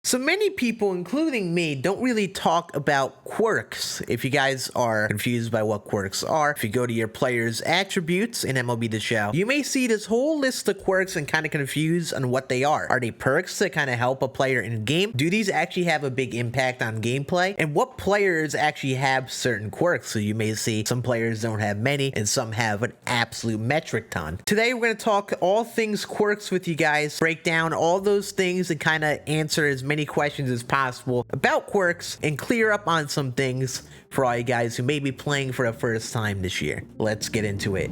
So many people, including me, don't really talk about quirks. If you guys are confused by what quirks are, if you go to your player's attributes in MLB The Show, you may see this whole list of quirks and kind of confused on what they are. Are they perks to kind of help a player in game? Do these actually have a big impact on gameplay? And what players actually have certain quirks? So you may see some players don't have many and some have an absolute metric ton. Today we're going to talk all things quirks with you guys, break down all those things and kind of answer as many questions as possible about quirks and clear up on some things for all you guys who may be playing for the first time this year. Let's get into it.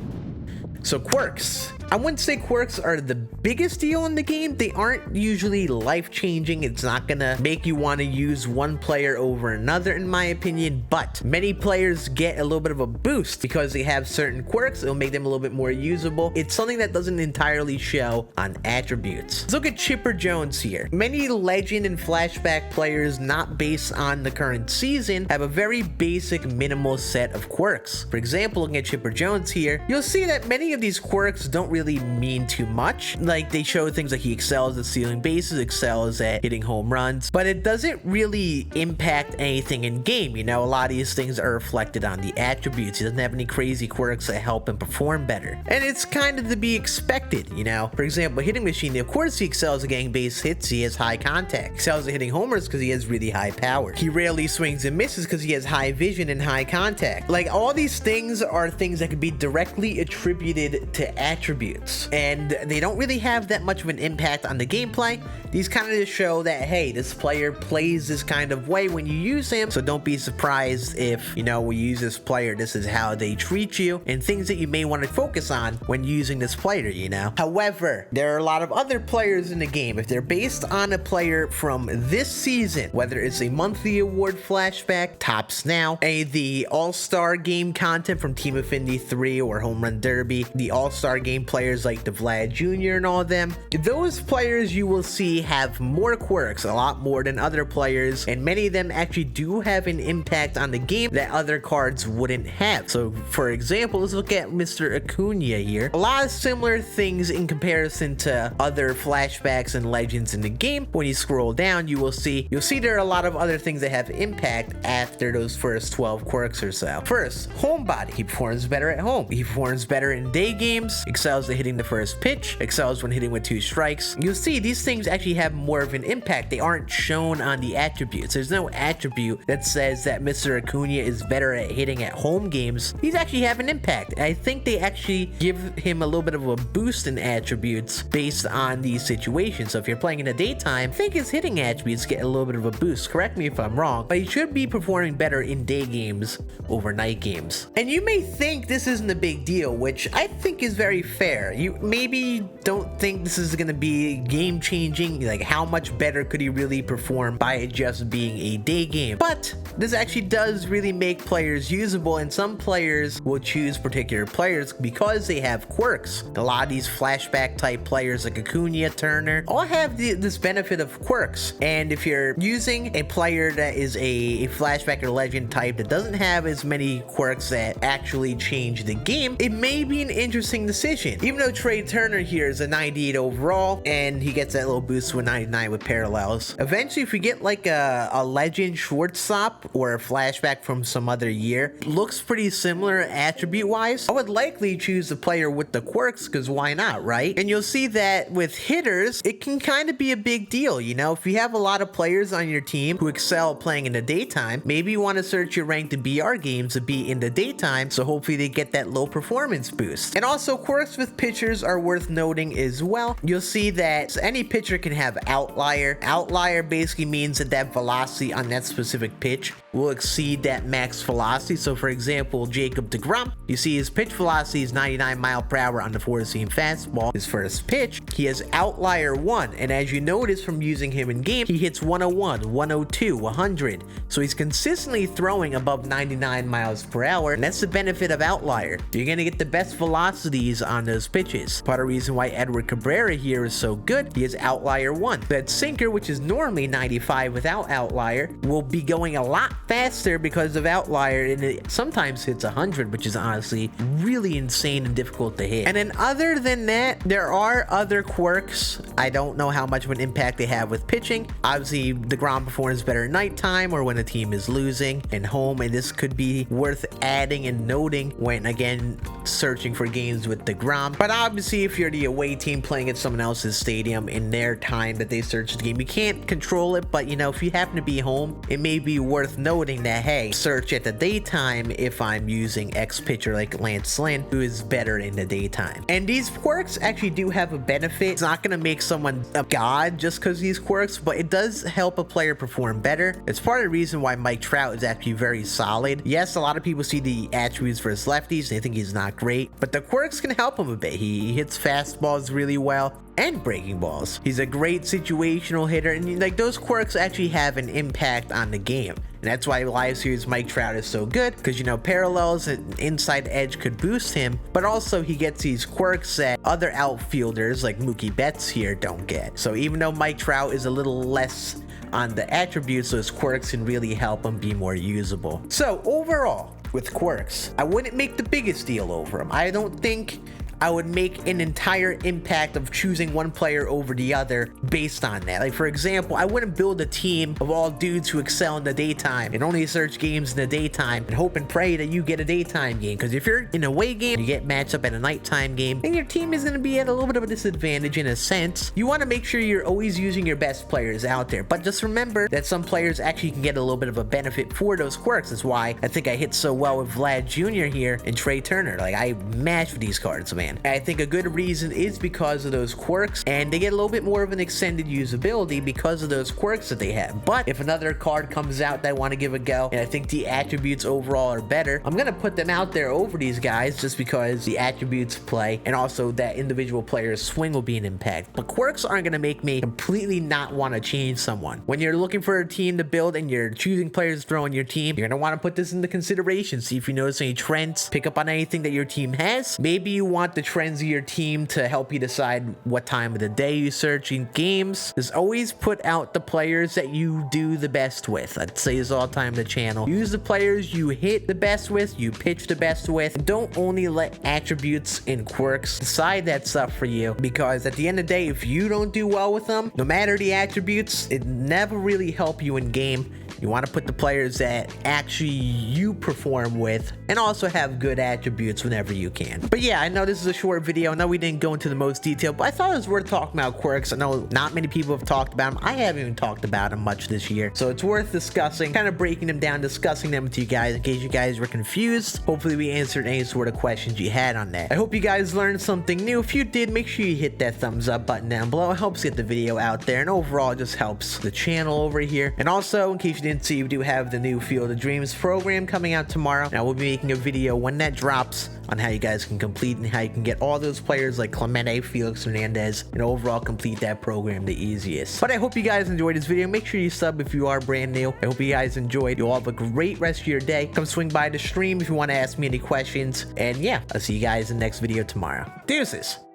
So quirks. I wouldn't say quirks are the biggest deal in the game. They aren't usually life-changing. It's not gonna make you want to use one player over another, in my opinion, but many players get a little bit of a boost because they have certain quirks. It'll make them a little bit more usable. It's something that doesn't entirely show on attributes. Let's look at Chipper Jones here. Many legend and flashback players not based on the current season have a very basic minimal set of quirks. For example, looking at Chipper Jones here, you'll see that many of these quirks don't really mean too much. Like, they show things like he excels at stealing bases, excels at hitting home runs, but it doesn't really impact anything in game. You know, a lot of these things are reflected on the attributes. He doesn't have any crazy quirks that help him perform better, and it's kind of to be expected. You know, for example, hitting machine, of course he excels at getting base hits. He has high contact. Excels at hitting homers because he has really high power. He rarely swings and misses because he has high vision and high contact. Like, all these things are things that could be directly attributed to attributes, and they don't really have that much of an impact on the gameplay. These kind of just show that, hey, this player plays this kind of way when you use him, so don't be surprised if, you know, we use this player, this is how they treat you, and things that you may want to focus on when using this player, you know. However, there are a lot of other players in the game. If they're based on a player from this season, whether it's a monthly award flashback, Tops Now, the All-Star game content from Team Affinity 3 or Home Run Derby, the All-Star game players like the Vlad Jr. and all of them, those players you will see have more quirks, a lot more than other players, and many of them actually do have an impact on the game that other cards wouldn't have. So for example, let's look at Mr. Acuna here. A lot of similar things in comparison to other flashbacks and legends in the game. When you scroll down, you'll see there are a lot of other things that have impact after those first 12 quirks or so. First, homebody. He performs better at home. He performs better in day games, excels at hitting the first pitch, excels when hitting with 2 strikes. You'll see these things actually have more of an impact. They aren't shown on the attributes. There's no attribute that says that Mr. Acuna is better at hitting at home games. These actually have an impact. I think they actually give him a little bit of a boost in attributes based on these situations. So if you're playing in the daytime, I think his hitting attributes get a little bit of a boost. Correct me if I'm wrong, but he should be performing better in day games over night games. And you may think this isn't a big deal, which I think is very fair. You maybe don't think this is going to be game changing, like how much better could he really perform by it just being a day game, but this actually does really make players usable, and some players will choose particular players because they have quirks. A lot of these flashback type players like Acuna, Turner, all have this benefit of quirks, and if you're using a player that is a flashback or legend type that doesn't have as many quirks that actually change the game, it may be an interesting decision. Even though Trey Turner here is a 98 overall and he gets that little boost to a 99 with parallels, eventually if we get like a legend shortstop or a flashback from some other year, looks pretty similar attribute wise, I would likely choose the player with the quirks, because why not, right? And you'll see that with hitters, it can kind of be a big deal. You know, if you have a lot of players on your team who excel playing in the daytime, maybe you want to search your ranked BR games to be in the daytime, so hopefully they get that low performance boost. And also, quirks with pitchers are worth noting as well. You'll see that any pitcher can have outlier. Outlier basically means that velocity on that specific pitch will exceed that max velocity. So for example, Jacob deGrom, you see his pitch velocity is 99 mile per hour on the 4-seam fastball. His first pitch, he has outlier 1, and as you notice from using him in game, he hits 101, 102, 100. So he's consistently throwing above 99 miles per hour, and that's the benefit of outlier. You're gonna get the best velocities on those pitches. Part of the reason why Edward Cabrera here is so good, he has outlier 1. That sinker, which is normally 95 without outlier, will be going a lot faster because of outlier, and it sometimes hits 100, which is honestly really insane and difficult to hit. And then other than that, there are other quirks. I don't know how much of an impact they have with pitching. Obviously, DeGrom performs better at nighttime or when a team is losing and home, and this could be worth adding and noting when, again, searching for games with DeGrom. But obviously, if you're the away team playing at someone else's stadium in their time that they search the game, you can't control it, but you know, if you happen to be home, it may be worth noting that, hey, search at the daytime if I'm using X pitcher like Lance Lynn, who is better in the daytime. And these quirks actually do have a benefit. It's not going to make someone a god just because these quirks, but it does help a player perform better. It's part of the reason why Mike Trout is actually very solid. Yes, a lot of people see the attributes versus lefties, they think he's not great, but the quirks can help him a bit. He hits fastballs really well and breaking balls. He's a great situational hitter, and like those quirks actually have an impact on the game. And that's why live series Mike Trout is so good, because you know, parallels and inside edge could boost him, but also he gets these quirks that other outfielders like Mookie Betts here don't get. So even though Mike Trout is a little less on the attributes, those quirks can really help him be more usable. So overall, with quirks, I wouldn't make the biggest deal over them. I don't think I would make an entire impact of choosing one player over the other based on that. Like, for example, I wouldn't build a team of all dudes who excel in the daytime and only search games in the daytime and hope and pray that you get a daytime game. Because if you're in a away game, you get matched up at a nighttime game, then your team is going to be at a little bit of a disadvantage in a sense. You want to make sure you're always using your best players out there. But just remember that some players actually can get a little bit of a benefit for those quirks. That's why I think I hit so well with Vlad Jr. here and Trey Turner. Like, I match with these cards, man. And I think a good reason is because of those quirks, and they get a little bit more of an extended usability because of those quirks that they have. But if another card comes out that I want to give a go, and I think the attributes overall are better, I'm going to put them out there over these guys just because the attributes play, and also that individual player's swing will be an impact. But quirks aren't going to make me completely not want to change someone. When you're looking for a team to build and you're choosing players to throw in your team, you're going to want to put this into consideration. See if you notice any trends, pick up on anything that your team has. Maybe you want the trends of your team to help you decide what time of the day you search in games. Just always put out the players that you do the best with. I'd say this all the time on the channel. Use the players you hit the best with, you pitch the best with. Don't only let attributes and quirks decide that stuff for you, because at the end of the day, if you don't do well with them, no matter the attributes, it never really help you in game. You want to put the players that actually you perform with and also have good attributes whenever you can. But yeah, I know this is a short video. I know we didn't go into the most detail, but I thought it was worth talking about quirks. I know not many people have talked about them. I haven't even talked about them much this year. So it's worth discussing, kind of breaking them down, discussing them with you guys in case you guys were confused. Hopefully we answered any sort of questions you had on that. I hope you guys learned something new. If you did, make sure you hit that thumbs up button down below. It helps get the video out there, and overall it just helps the channel over here. And also, in case you didn't see, we do have the new Field of Dreams program coming out tomorrow. Now we'll be making a video when that drops on how you guys can complete and how you can get all those players like Clemente, Felix Hernandez, and overall complete that program the easiest. But I hope you guys enjoyed this video. Make sure you sub if you are brand new. I hope you guys enjoyed. You all have a great rest of your day. Come swing by the stream if you want to ask me any questions. And yeah, I'll see you guys in the next video tomorrow. Deuces.